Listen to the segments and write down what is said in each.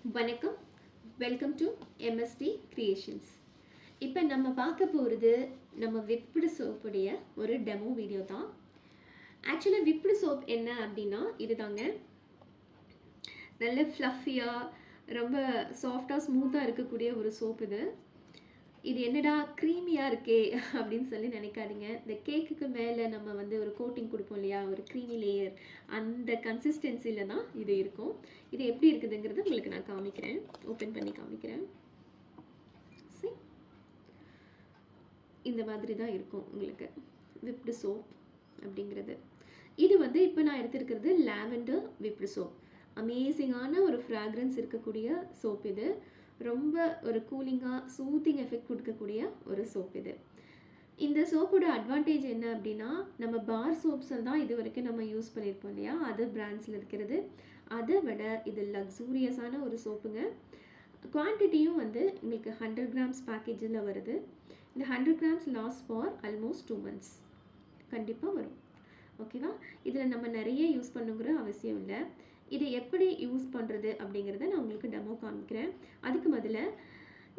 வணக்கம். Welcome to MSD creations. இப்போ நம்ம பார்க்க போகிறது நம்ம விப்டு சோப்புடைய ஒரு டெமோ வீடியோ தான். ஆக்சுவலாக விப்டு சோப் என்ன அப்படின்னா இதுதாங்க. நல்ல ஃப்ளஃபியாக ரொம்ப சாஃப்டாக ஸ்மூத்தாக இருக்கக்கூடிய ஒரு சோப் இது. இது என்னடா க்ரீமியாக இருக்கே அப்படின்னு சொல்லி நினைக்காதீங்க. இந்த கேக்குக்கு மேலே நம்ம வந்து ஒரு கோட்டிங் கொடுப்போம் இல்லையா, ஒரு க்ரீமி லேயர், அந்த கன்சிஸ்டன்சியில் தான் இது இருக்கும். இது எப்படி இருக்குதுங்கிறது உங்களுக்கு நான் காமிக்கிறேன், ஓப்பன் பண்ணி காமிக்கிறேன். சரி, இந்த மாதிரி தான் இருக்கும் உங்களுக்கு விப்டு சோப் அப்படிங்கிறது. இது வந்து இப்போ நான் எடுத்திருக்கிறது லாவெண்டர் விப்டு சோப். அமேசிங்கான ஒரு ஃப்ராக்ரன்ஸ் இருக்கக்கூடிய சோப் இது. ரொம்ப ஒரு கூலிங்காக சூத்திங் எஃபெக்ட் கொடுக்கக்கூடிய ஒரு சோப் இது. இந்த சோப்போட அட்வான்டேஜ் என்ன அப்படின்னா, நம்ம பார் சோப்ஸை தான் இது வரைக்கும் நம்ம யூஸ் பண்ணியிருப்போம் இல்லையா, அது பிராண்ட்ஸில் இருக்கிறது. அதை விட இது லக்ஸூரியஸான ஒரு சோப்புங்க. குவான்டிட்டியும் வந்து உங்களுக்கு 100 கிராம்ஸ் பேக்கேஜில் வருது. இந்த 100 grams last for almost 2 months கண்டிப்பாக வரும். ஓகேவா? இதில் நம்ம நிறைய யூஸ் பண்ணுங்கிற அவசியம் இல்லை. இது எப்படி யூஸ் பண்ணுறது அப்படிங்கிறத நான் உங்களுக்கு டெமோ காமிக்கிறேன். அதுக்கு முதல்ல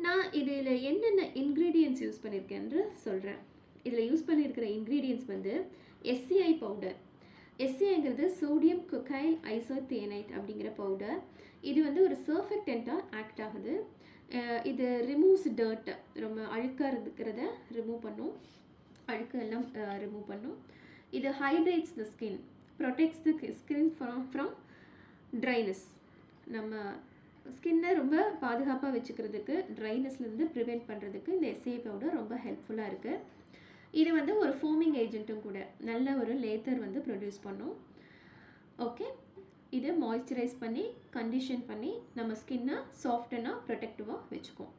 நான் இதில் என்னென்ன இன்க்ரீடியன்ட்ஸ் யூஸ் பண்ணியிருக்கேன்னு சொல்கிறேன். இதில் யூஸ் பண்ணியிருக்கிற இன்க்ரீடியன்ட்ஸ் வந்து SCI பவுடர். SCIங்கிறது சோடியம் கொக்கைல் ஐசோத்தியனைட் அப்படிங்கிற பவுடர். இது வந்து ஒரு சர்ஃபெக்டண்ட்டாக ஆக்ட் ஆகுது. இது ரிமூவ்ஸ் டர்ட், ரொம்ப அழுக்காக இருக்கிறத ரிமூவ் பண்ணும், அழுக்கு எல்லாம் ரிமூவ் பண்ணும். இது hydrates the skin, protects the skin from dryness. நம்ம ஸ்கின்னை ரொம்ப பாதுகாப்பாக வச்சுக்கிறதுக்கு, ட்ரைனஸ்லேருந்து ப்ரிவெண்ட் பண்ணுறதுக்கு இந்த SCI பவுடர் ரொம்ப ஹெல்ப்ஃபுல்லாக இருக்குது. இது வந்து ஒரு ஃபோமிங் ஏஜென்ட்டும் கூட, நல்ல ஒரு லேத்தர் வந்து ப்ரொடியூஸ் பண்ணும். ஓகே, இது மாய்ஸ்சரைஸ் பண்ணி கண்டிஷன் பண்ணி நம்ம ஸ்கின்னை சாஃப்டனாக ப்ரொடெக்டிவாக வச்சுக்கும்.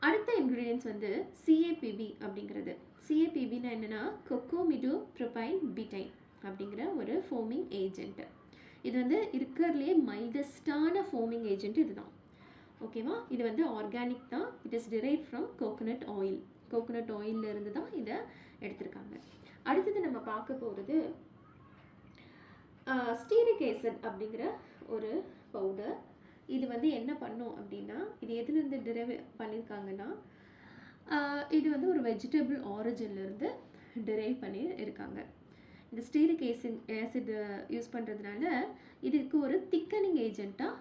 அடுத்த இன்க்ரீடியன்ஸ் வந்து CAPB அப்படிங்கிறது. CAPBனா என்னென்னா கொக்கோமிடோ ப்ரோபைல் பிடைன் அப்படிங்கிற ஒரு ஃபோமிங் ஏஜென்ட்டு. இது வந்து இருக்கிறதுலே மைல்டஸ்டான ஃபோமிங் ஏஜென்ட் இதுதான். ஓகேவா? இது வந்து ஆர்கானிக் தான். It is drive from coconut oil. Coconut ஆயிலில் இருந்து தான் இதை எடுத்திருக்காங்க. அடுத்தது நம்ம பார்க்க போகிறது ஸ்டீரிக் ஆசிட் அப்படிங்கிற ஒரு பவுடர். இது வந்து என்ன பண்ணும் அப்படின்னா, இது எதுலேருந்து டிரைவ் பண்ணியிருக்காங்கன்னா, இது வந்து ஒரு வெஜிடபிள் ஆரிஜின்லேருந்து டிரைவ் பண்ணி இருக்காங்க. இந்த ஸ்டீரிக் ஆசிட் யூஸ் பண்ணுறதுனால இதுக்கு ஒரு திக்கனிங் ஏஜென்ட்டாக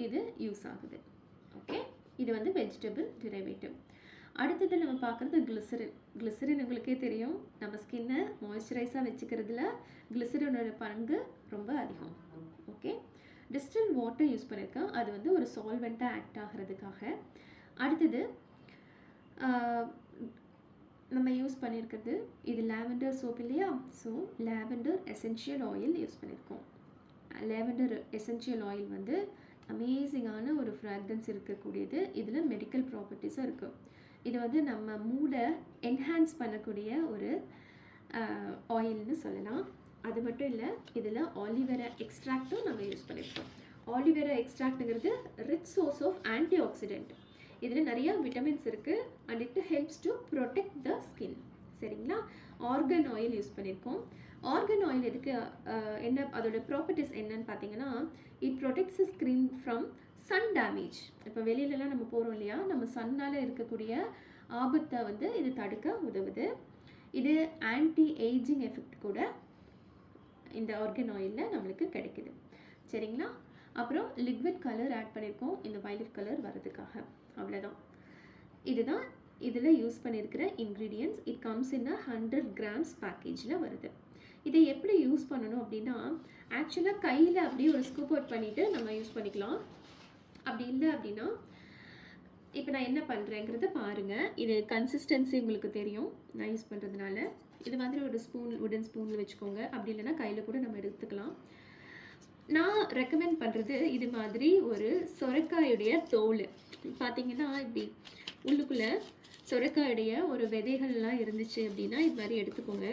இது யூஸ் ஆகுது. ஓகே, இது வந்து வெஜிடபிள் டிரைவேட்டிவ். அடுத்தது நம்ம பார்க்குறது கிளிசரின். கிளிசரின் உங்களுக்கே தெரியும், நம்ம ஸ்கின்னை மாய்ஸ்சரைஸாக வச்சுக்கிறதுல கிளிசரினோட பங்கு ரொம்ப அதிகம். ஓகே, டிஸ்டில் வாட்டர் யூஸ் பண்ணியிருக்கேன், அது வந்து ஒரு சால்வெண்ட்டாக ஆக்ட் ஆகிறதுக்காக. அடுத்தது நம்ம யூஸ் பண்ணியிருக்கிறது இது லாவெண்டர் சோப் இல்லையா, so lavender essential oil use பண்ணியிருக்கோம். லாவெண்டர் எசென்ஷியல் ஆயில் வந்து அமேசிங்கான ஒரு ஃப்ராக்ரன்ஸ் இருக்கக்கூடியது. இதில் மெடிக்கல் ப்ராப்பர்ட்டிஸும் இருக்குது. இது வந்து நம்ம மூடை என்ஹான்ஸ் பண்ணக்கூடிய ஒரு ஆயில்னு சொல்லலாம். அது மட்டும் இல்லை, இதில் ஆலிவேரா எக்ஸ்ட்ராக்டும் நம்ம யூஸ் பண்ணியிருக்கோம். ஆலிவேரா எக்ஸ்ட்ராக்ட்டுங்கிறது rich source of antioxidant. இதில் நிறையா விட்டமின்ஸ் இருக்குது and it helps to protect the skin. சரிங்களா? ஆர்கன் ஆயில் யூஸ் பண்ணியிருக்கோம். ஆர்கன் ஆயில் எதுக்கு, என்ன அதோட ப்ராப்பர்ட்டிஸ் என்னன்னு பார்த்தீங்கன்னா, it protects skin from sun damage. இப்போ வெளியிலலாம் நம்ம போகிறோம் இல்லையா, நம்ம சன்னால் இருக்கக்கூடிய ஆபத்தை வந்து இது தடுக்க உதவுது. இது ஆன்டி ஏஜிங் எஃபெக்ட் கூட இந்த ஆர்கன் ஆயிலில் நம்மளுக்கு கிடைக்குது. சரிங்களா? அப்புறம் லிக்விட் கலர் ஆட் பண்ணியிருக்கோம், இந்த வயலட் கலர் வர்றதுக்காக. அவ்வளோதான். இதுதான் இதில் யூஸ் பண்ணியிருக்கிற ingredients. It comes in 100 grams பேக்கேஜில் வருது. இதை எப்படி யூஸ் பண்ணணும் அப்படின்னா, ஆக்சுவலாக கையில் அப்படியே ஒரு ஸ்கூப் அவுட் பண்ணிவிட்டு நம்ம யூஸ் பண்ணிக்கலாம். அப்படி இல்லை அப்படின்னா, இப்போ நான் என்ன பண்ணுறேங்கிறத பாருங்கள். இது கன்சிஸ்டன்சி உங்களுக்கு தெரியும் நான் யூஸ் பண்ணுறதுனால. இது மாதிரி ஒரு ஸ்பூன், உடன் ஸ்பூனில் வச்சுக்கோங்க. அப்படி இல்லைன்னா கையில் கூட நம்ம எடுத்துக்கலாம். நான் ரெக்கமெண்ட் பண்ணுறது இது மாதிரி ஒரு சொரைக்காயுடைய தோல். பார்த்தீங்கன்னா இப்படி உள்ளுக்குள்ளே சொரைக்காயுடைய ஒரு விதைகள்லாம் இருந்துச்சு அப்படின்னா இது மாதிரி எடுத்துக்கோங்க.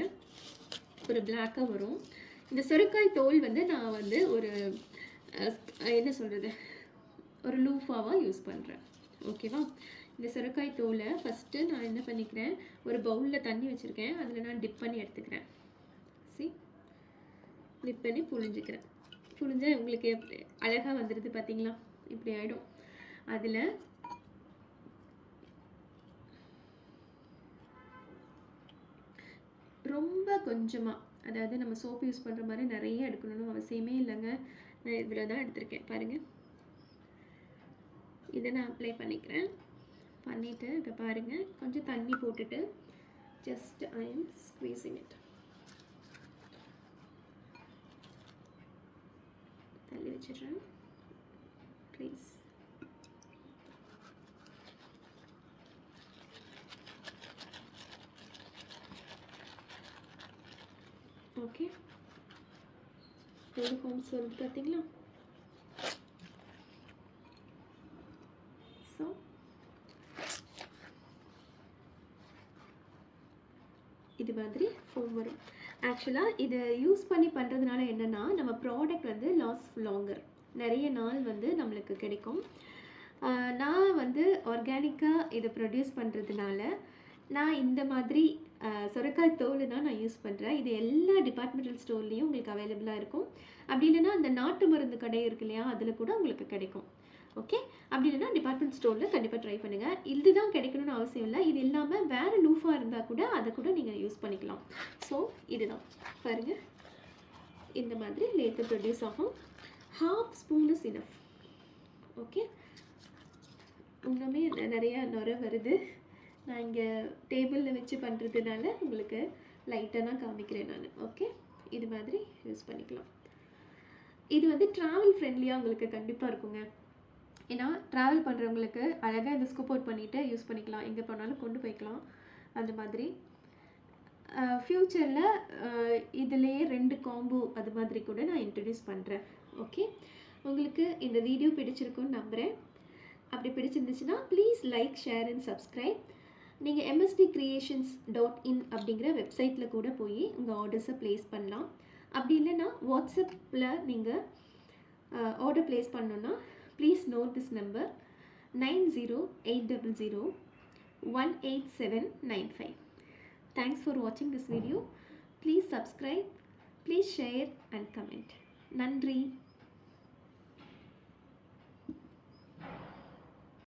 ஒரு பிளாக்காக வரும். இந்த சொரைக்காய் தோல் வந்து நான் வந்து ஒரு என்ன சொல்கிறது, ஒரு லூஃபாவாக யூஸ் பண்ணுறேன். ஓகேவா? இந்த சொரைக்காய் தோலை ஃபஸ்ட்டு நான் என்ன பண்ணிக்கிறேன், ஒரு பவுலில் தண்ணி வச்சுருக்கேன், அதில் நான் டிப் பண்ணி எடுத்துக்கிறேன். டிப் பண்ணி புழிஞ்சிக்கிறேன். புழிஞ்சால் உங்களுக்கு அழகாக வந்துடுது பார்த்தீங்களா, இப்படி ஆகிடும். அதில் ரொம்ப கொஞ்சமாக, அதாவது நம்ம சோப்பு யூஸ் பண்ணுற மாதிரி நிறைய எடுக்கணும்னு அவசியமே இல்லைங்க. நான் இதில் தான் எடுத்திருக்கேன் பாருங்கள். இதை நான் அப்ளை பண்ணிக்கிறேன். பண்ணிவிட்டு இப்போ பாருங்கள், கொஞ்சம் தண்ணி போட்டுட்டு just I am squeezing it. தள்ளி வச்சிடுறேன் ப்ளீஸ். ஓகே, எவ்வளோ ஹோம்ஸ் வருது பார்த்தீங்களா? ஸோ இது மாதிரி ஃபோம் வரும். ஆக்சுவலாக இதை யூஸ் பண்ணி பண்ணுறதுனால என்னென்னா, நம்ம ப்ராடக்ட் வந்து லாங்கர், நிறைய நாள் வந்து நம்மளுக்கு கிடைக்கும். நான் வந்து ஆர்கானிக்காக இதை ப்ரொடியூஸ் பண்ணுறதுனால நான் இந்த மாதிரி சுரைக்காய் தோல் தான் நான் யூஸ் பண்ணுறேன். இது எல்லா டிபார்ட்மெண்டல் ஸ்டோர்லேயும் உங்களுக்கு அவைலபிளாக இருக்கும். அப்படி இல்லைன்னா அந்த நாட்டு மருந்து கடை இருக்கு இல்லையா, அதில் கூட உங்களுக்கு கிடைக்கும். ஓகே, அப்படி இல்லைன்னா டிபார்ட்மெண்ட் ஸ்டோரில் கண்டிப்பாக ட்ரை பண்ணுங்கள். இதுதான் கிடைக்கணும்னு அவசியம் இல்லை. இது இல்லாமல் வேறு லூஃபாக இருந்தால் கூட அதை கூட நீங்கள் யூஸ் பண்ணிக்கலாம். ஸோ இதுதான் பாருங்கள், இந்த மாதிரி லேட்டர் ப்ரொடியூஸ் ஆகும். 1/2 ஸ்பூன் இஸ் இனஃப். ஓகே, இன்னுமே நிறையா நுர வருது. நான் இங்கே டேபிளில் வச்சு பண்ணுறதுனால உங்களுக்கு லைட்டாக தான் காமிக்கிறேன் நான். ஓகே, இது மாதிரி யூஸ் பண்ணிக்கலாம். இது வந்து ட்ராவல் ஃப்ரெண்ட்லியாக உங்களுக்கு கண்டிப்பாக இருக்குங்க. ஏன்னா ட்ராவல் பண்ணுறவங்களுக்கு அழகாக இந்த ஸ்கூப் அவுட் பண்ணிவிட்டு யூஸ் பண்ணிக்கலாம், எங்கே போனாலும் கொண்டு போய்க்கலாம். அந்த மாதிரி ஃப்யூச்சரில் இதுலேயே 2 காம்போ அது மாதிரி கூட நான் இன்ட்ரடியூஸ் பண்ணுறேன். ஓகே, உங்களுக்கு இந்த வீடியோ பிடிச்சிருக்குன்னு நம்புகிறேன். அப்படி பிடிச்சிருந்துச்சுன்னா please like, share and subscribe. நீங்கள் msdcreations.in அப்படிங்கிற வெப்சைட்டில் கூட போய் உங்கள் ஆர்டர்ஸை ப்ளேஸ் பண்ணலாம். அப்படி இல்லைன்னா வாட்ஸ்அப்பில் நீங்கள் ஆர்டர் ப்ளேஸ் பண்ணணுன்னா please note this number 9080018795. Thanks for watching this video. Please subscribe, please share and comment. நன்றி.